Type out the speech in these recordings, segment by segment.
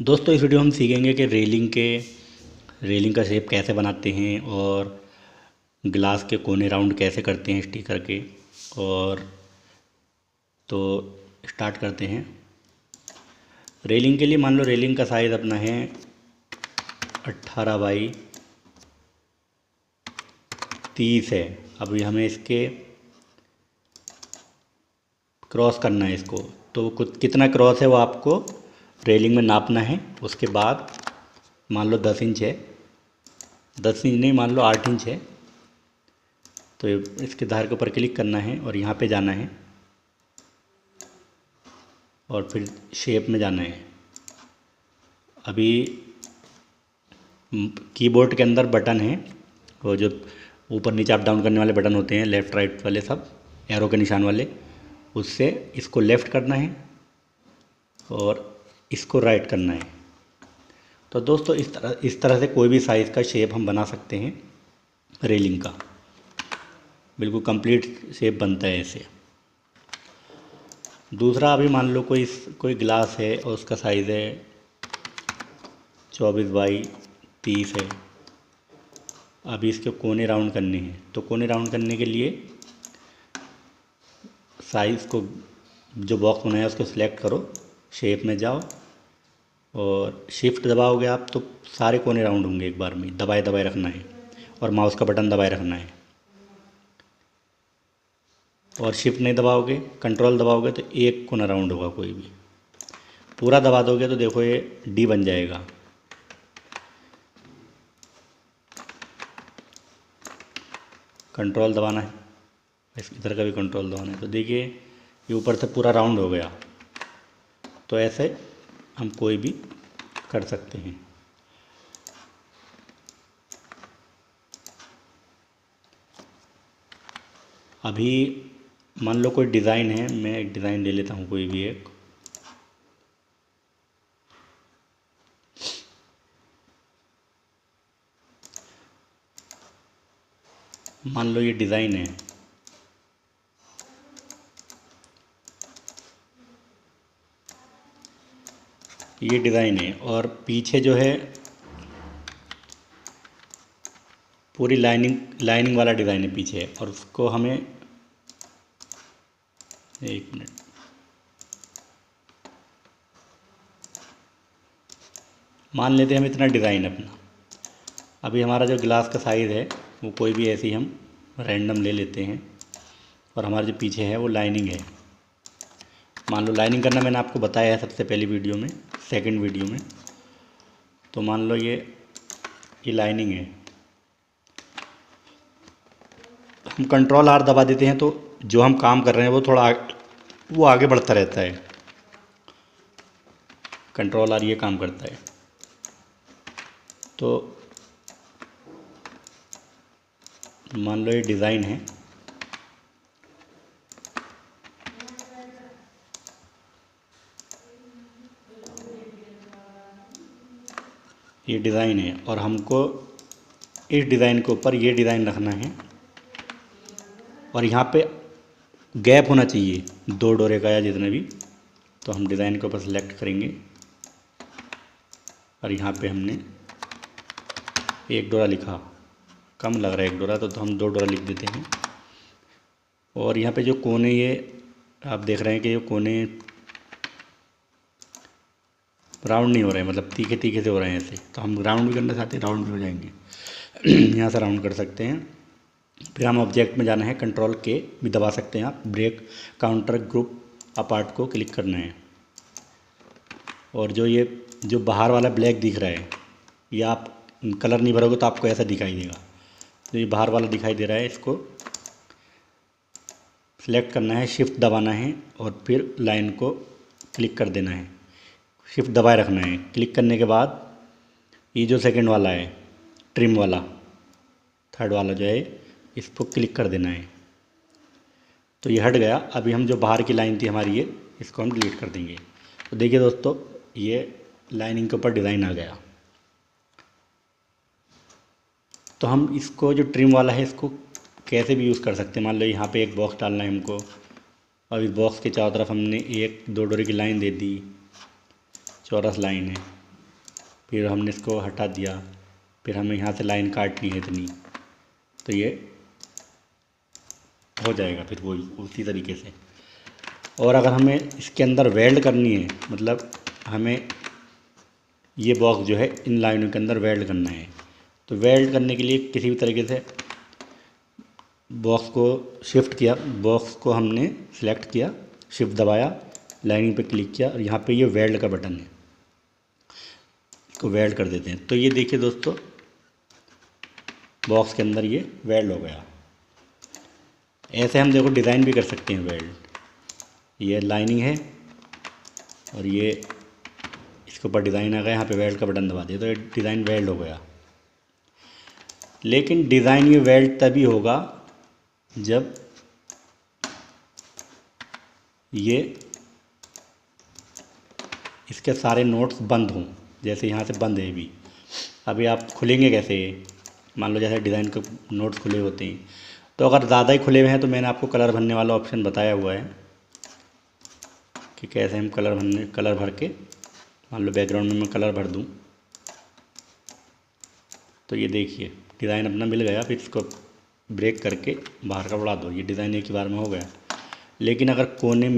दोस्तों इस वीडियो में हम सीखेंगे कि रेलिंग का शेप कैसे बनाते हैं और ग्लास के कोने राउंड कैसे करते हैं स्टिकर के। और तो स्टार्ट करते हैं। रेलिंग के लिए मान लो रेलिंग का साइज़ अपना है 18 बाई 30 है। अभी हमें इसके क्रॉस करना है इसको, तो कुछ कितना क्रॉस है वो आपको रेलिंग में नापना है। उसके बाद मान लो 10 इंच है, 10 इंच नहीं मान लो 8 इंच है, तो इसके धार के ऊपर क्लिक करना है और यहाँ पे जाना है और फिर शेप में जाना है। अभी कीबोर्ड के अंदर बटन है, वो जो ऊपर नीचे अप डाउन करने वाले बटन होते हैं, लेफ़्ट राइट वाले सब एरो के निशान वाले, उससे इसको लेफ़्ट करना है और इसको राइट करना है। तो दोस्तों इस तरह से कोई भी साइज़ का शेप हम बना सकते हैं। रेलिंग का बिल्कुल कंप्लीट शेप बनता है ऐसे। दूसरा, अभी मान लो कोई ग्लास है और उसका साइज़ है 24 बाई 30 है। अभी इसके कोने राउंड करने हैं, तो कोने राउंड करने के लिए साइज़ को जो बॉक्स बनाया उसको सिलेक्ट करो, शेप में जाओ और शिफ्ट दबाओगे आप तो सारे कोने राउंड होंगे एक बार में। दबाए दबाए रखना है और माउस का बटन दबाए रखना है। और शिफ्ट नहीं दबाओगे, कंट्रोल दबाओगे तो एक कोना राउंड होगा कोई भी। पूरा दबा दोगे तो देखो ये डी बन जाएगा। कंट्रोल दबाना है, इधर का भी कंट्रोल दबाना है, तो देखिए ये ऊपर से पूरा राउंड हो गया। तो ऐसे हम कोई भी कर सकते हैं। अभी मान लो कोई डिज़ाइन है, मैं एक डिज़ाइन ले लेता हूँ कोई भी एक। मान लो ये डिज़ाइन है, ये डिज़ाइन है और पीछे जो है पूरी लाइनिंग वाला डिज़ाइन है पीछे, और उसको हमें एक मिनट, मान लेते हैं हम इतना डिज़ाइन अपना। अभी हमारा जो ग्लास का साइज़ है वो कोई भी ऐसे ही हम रैंडम ले लेते हैं और हमारा जो पीछे है वो लाइनिंग है। मान लो लाइनिंग करना मैंने आपको बताया है सबसे पहली वीडियो में, सेकंड वीडियो में। तो मान लो ये लाइनिंग है, हम कंट्रोल आर दबा देते हैं तो जो हम काम कर रहे हैं वो आगे बढ़ता रहता है। कंट्रोल आर ये काम करता है। तो मान लो ये डिज़ाइन है, ये डिज़ाइन है और हमको इस डिज़ाइन के ऊपर ये डिज़ाइन रखना है और यहाँ पे गैप होना चाहिए 2 डोरे का या जितने भी। तो हम डिज़ाइन के ऊपर सेलेक्ट करेंगे और यहाँ पे हमने 1 डोरा लिखा, कम लग रहा है 1 डोरा, तो हम 2 डोरा लिख देते हैं। और यहाँ पे जो कोने ये आप देख रहे हैं कि ये कोने राउंड नहीं हो रहे हैं, मतलब तीखे तीखे से हो रहे हैं ऐसे। तो हम राउंड भी करना चाहते हैं, राउंड भी हो जाएंगे। यहाँ से राउंड कर सकते हैं। फिर हम ऑब्जेक्ट में जाना है, कंट्रोल के भी दबा सकते हैं आप, ब्रेक काउंटर ग्रुप अपार्ट को क्लिक करना है। और जो बाहर वाला ब्लैक दिख रहा है, ये आप कलर नहीं भरोगे तो आपको ऐसा दिखाई देगा। तो ये बाहर वाला दिखाई दे रहा है, इसको सिलेक्ट करना है, शिफ्ट दबाना है और फिर लाइन को क्लिक कर देना है, शिफ्ट दबाए रखना है। क्लिक करने के बाद ये जो सेकंड वाला है, ट्रिम वाला, थर्ड वाला जो है, इस पर क्लिक कर देना है। तो ये हट गया। अभी हम जो बाहर की लाइन थी हमारी इसको हम डिलीट कर देंगे। तो देखिए दोस्तों, ये लाइनिंग के ऊपर डिज़ाइन आ गया। तो हम इसको जो ट्रिम वाला है इसको कैसे भी यूज़ कर सकते हैं। मान लो यहाँ पे एक बॉक्स डालना है हमको और इस बॉक्स के चारों तरफ हमने 1-2 डोरे की लाइन दे दी, चौरस लाइन है। फिर हमने इसको हटा दिया, फिर हमें यहाँ से लाइन काटनी है इतनी, तो ये हो जाएगा फिर वही उसी तरीके से। और अगर हमें इसके अंदर वेल्ड करनी है, मतलब हमें ये बॉक्स जो है इन लाइनों के अंदर वेल्ड करना है, तो वेल्ड करने के लिए किसी भी तरीके से बॉक्स को शिफ्ट किया, बॉक्स को हमने सिलेक्ट किया, शिफ्ट दबाया, लाइनिंग पे क्लिक किया और यहाँ पे ये वेल्ड का बटन है, इसको वेल्ड कर देते हैं। तो ये देखिए दोस्तों, बॉक्स के अंदर ये वेल्ड हो गया। ऐसे हम देखो डिज़ाइन भी कर सकते हैं वेल्ड। ये लाइनिंग है और ये इसके ऊपर डिज़ाइन आ गया, यहाँ पे वेल्ड का बटन दबा दिया तो ये डिज़ाइन वेल्ड हो गया। लेकिन डिज़ाइन ये वेल्ड तभी होगा जब ये इसके सारे नोट्स बंद हों। जैसे यहाँ से बंद है अभी आप खुलेंगे कैसे, मान लो जैसे डिज़ाइन के नोट्स खुले होते हैं, तो अगर ज़्यादा ही खुले हुए हैं तो मैंने आपको कलर भरने वाला ऑप्शन बताया हुआ है कि कैसे हम कलर भर के, मान लो बैकग्राउंड में मैं कलर भर दूँ तो ये देखिए डिज़ाइन अपना मिल गया। फिर इसको ब्रेक करके बाहर का उड़ा दो, ये डिज़ाइन एक ही बार में हो गया। लेकिन अगर कोने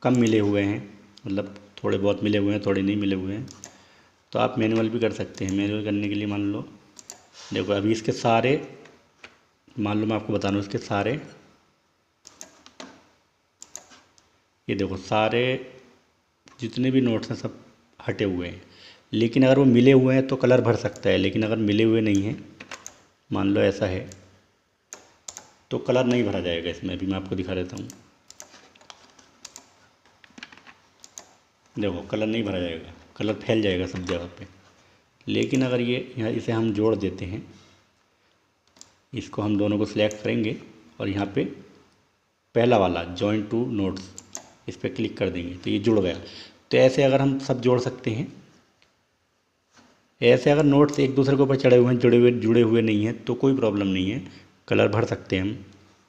कम मिले हुए हैं, मतलब थोड़े बहुत मिले हुए हैं, थोड़े नहीं मिले हुए हैं, तो आप मैनुअल भी कर सकते हैं। मैनुअल करने के लिए मान लो देखो अभी इसके सारे, मान लो मैं आपको बता रहा हूँ इसके सारे, ये देखो सारे जितने भी नोट्स हैं सब हटे हुए हैं। लेकिन अगर वो मिले हुए हैं तो कलर भर सकता है, लेकिन अगर मिले हुए नहीं हैं, मान लो ऐसा है, तो कलर नहीं भरा जाएगा इसमें। अभी मैं आपको दिखा देता हूँ, देखो कलर नहीं भरा जाएगा, कलर फैल जाएगा सब जगह पे। लेकिन अगर ये यहाँ इसे हम जोड़ देते हैं, इसको हम दोनों को सिलेक्ट करेंगे और यहाँ पे पहला वाला जॉइन टू नोट्स, इस पर क्लिक कर देंगे तो ये जुड़ गया। तो ऐसे अगर हम सब जोड़ सकते हैं। ऐसे अगर नोट्स एक दूसरे के ऊपर चढ़े हुए हैं, जुड़े हुए नहीं हैं, तो कोई प्रॉब्लम नहीं है, कलर भर सकते हैं हम,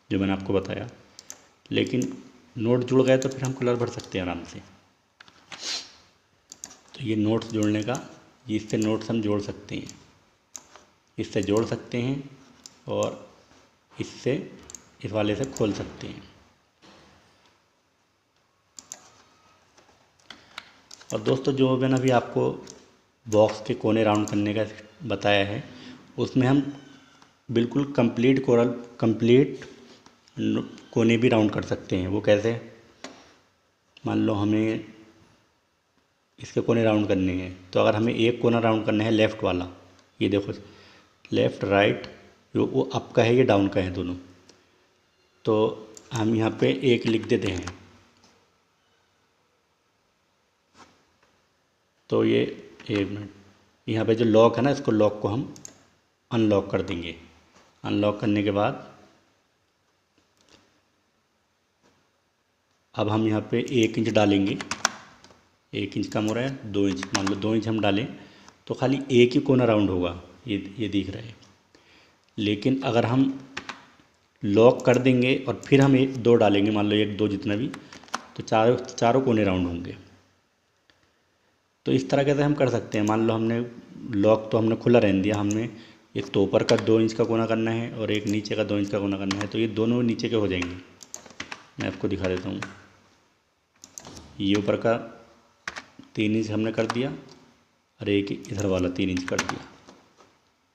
जो मैंने आपको बताया। लेकिन नोट जुड़ गए तो फिर हम कलर भर सकते हैं आराम से। तो ये नोट्स जोड़ने का, इससे नोट्स हम जोड़ सकते हैं, इससे जोड़ सकते हैं और इससे इस वाले से खोल सकते हैं। और दोस्तों जो मैंने अभी आपको बॉक्स के कोने राउंड करने का बताया है, उसमें हम बिल्कुल कंप्लीट कोने भी राउंड कर सकते हैं। वो कैसे, मान लो हमें इसके कोने राउंड करने हैं, तो अगर हमें एक कोना राउंड करना है लेफ़्ट वाला, ये देखो लेफ़्ट राइट, वो अप का है ये डाउन का है दोनों, तो हम यहाँ पे एक लिख देते हैं। तो ये एक मिनट, यहाँ पे जो लॉक है ना, इसको लॉक को हम अनलॉक कर देंगे। अनलॉक करने के बाद अब हम यहाँ पे 1 इंच डालेंगे, 1 इंच कम हो रहा है, 2 इंच, मान लो 2 इंच हम डालें तो खाली एक ही कोना राउंड होगा, ये दिख रहा है। लेकिन अगर हम लॉक कर देंगे और फिर हम 1 2 डालेंगे, मान लो 1 2 जितना भी, तो चारों कोने राउंड होंगे। तो इस तरह से हम कर सकते हैं। मान लो हमने लॉक तो हमने खुला रहने दिया, हमने एक तो ऊपर का 2 इंच का कोना करना है और एक नीचे का 2 इंच का कोना करना है, तो ये दोनों नीचे के हो जाएंगे। मैं आपको दिखा देता हूँ, ये ऊपर का 3 इंच हमने कर दिया और एक इधर वाला 3 इंच कर दिया,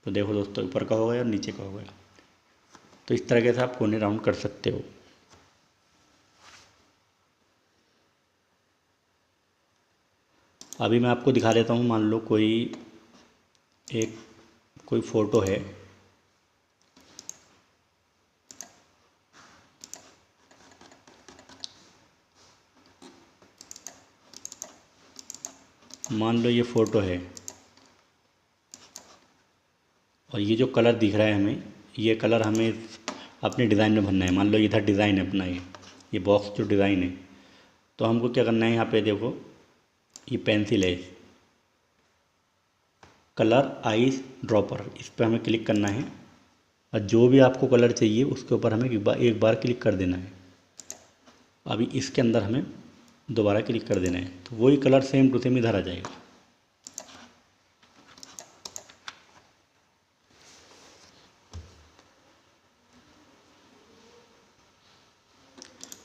तो देखो दोस्तों ऊपर का हो गया और नीचे का हो गया। तो इस तरह से आप कोने राउंड कर सकते हो। अभी मैं आपको दिखा देता हूँ, मान लो कोई फ़ोटो है, मान लो ये फ़ोटो है और ये जो कलर दिख रहा है हमें, ये कलर हमें अपने डिज़ाइन में भरना है। मान लो इधर डिज़ाइन है अपना, ये बॉक्स जो डिज़ाइन है, तो हमको क्या करना है, यहाँ पे देखो ये पेंसिल है, कलर आइस ड्रॉपर, इस पर हमें क्लिक करना है और जो भी आपको कलर चाहिए उसके ऊपर हमें एक बार क्लिक कर देना है। अभी इसके अंदर हमें दोबारा क्लिक कर देना है, तो वही कलर सेम टू सेम इधर आ जाएगा।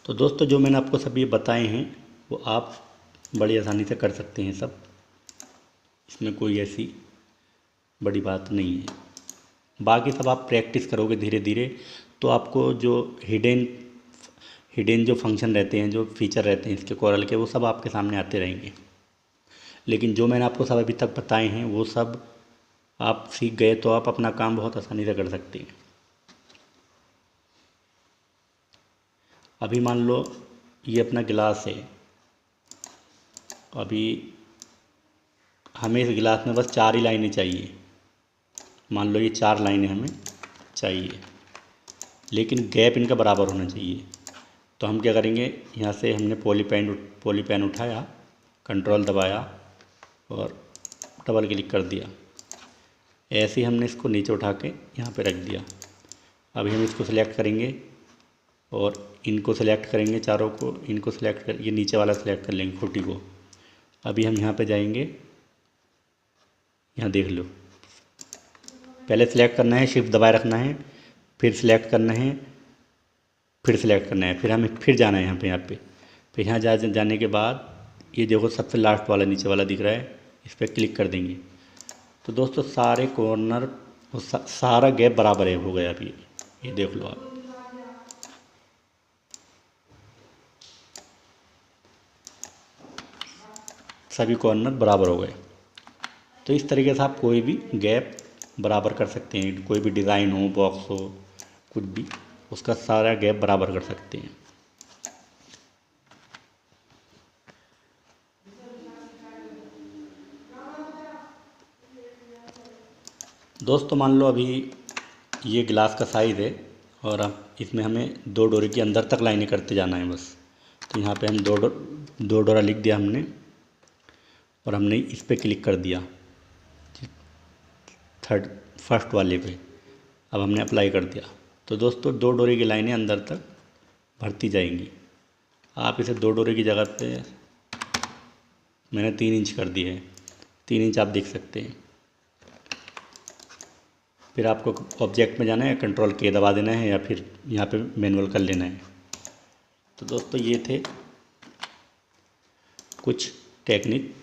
तो दोस्तों जो मैंने आपको सभी बताए हैं वो आप बड़ी आसानी से कर सकते हैं सब, इसमें कोई ऐसी बड़ी बात नहीं है। बाकी सब आप प्रैक्टिस करोगे धीरे धीरे तो आपको जो हिडन जो फंक्शन रहते हैं, जो फीचर रहते हैं इसके कोरल के, वो सब आपके सामने आते रहेंगे। लेकिन जो मैंने आपको सब अभी तक बताए हैं वो सब आप सीख गए तो आप अपना काम बहुत आसानी से कर सकते हैं। अभी मान लो ये अपना गिलास है, अभी हमें इस गिलास में बस 4 ही लाइनें चाहिए। मान लो ये 4 लाइनें हमें चाहिए, लेकिन गैप इनका बराबर होना चाहिए। तो हम क्या करेंगे, यहाँ से हमने पॉलीपेन उठाया, कंट्रोल दबाया और डबल क्लिक कर दिया। ऐसे ही हमने इसको नीचे उठा के यहाँ पे रख दिया। अभी हम इसको सिलेक्ट करेंगे और इनको सिलेक्ट करेंगे, चारों को, इनको सिलेक्ट कर, ये नीचे वाला सिलेक्ट कर लेंगे खूंटी को। अभी हम यहाँ पे जाएंगे, यहाँ देख लो, पहले सिलेक्ट करना है, शिफ्ट दबाए रखना है, फिर सिलेक्ट करना है, फिर सिलेक्ट करना है, फिर हमें फिर जाना है यहाँ पे। फिर यहाँ जाने के बाद ये देखो सबसे लास्ट वाला नीचे वाला दिख रहा है, इस पर क्लिक कर देंगे। तो दोस्तों सारे कॉर्नर सारा गैप बराबर है, हो गया अभी, ये देख लो आप। सभी कॉर्नर बराबर हो गए। तो इस तरीके से आप कोई भी गैप बराबर कर सकते हैं, कोई भी डिज़ाइन हो, बॉक्स हो, कुछ भी, उसका सारा गैप बराबर कर सकते हैं। दोस्तों मान लो अभी ये गिलास का साइज़ है और अब इसमें हमें 2 डोरी के अंदर तक लाइनें करते जाना है बस। तो यहाँ पे हम दो डोरा लिख दिया हमने और हमने इस पर क्लिक कर दिया फर्स्ट वाले पे। अब हमने अप्लाई कर दिया। तो दोस्तों 2 डोरी की लाइनें अंदर तक भरती जाएंगी। आप इसे 2 डोरी की जगह पे मैंने 3 इंच कर दी है, 3 इंच आप देख सकते हैं। फिर आपको ऑब्जेक्ट में जाना है, कंट्रोल के दबा देना है या फिर यहाँ पे मैनुअल कर लेना है। तो दोस्तों ये थे कुछ टेक्निक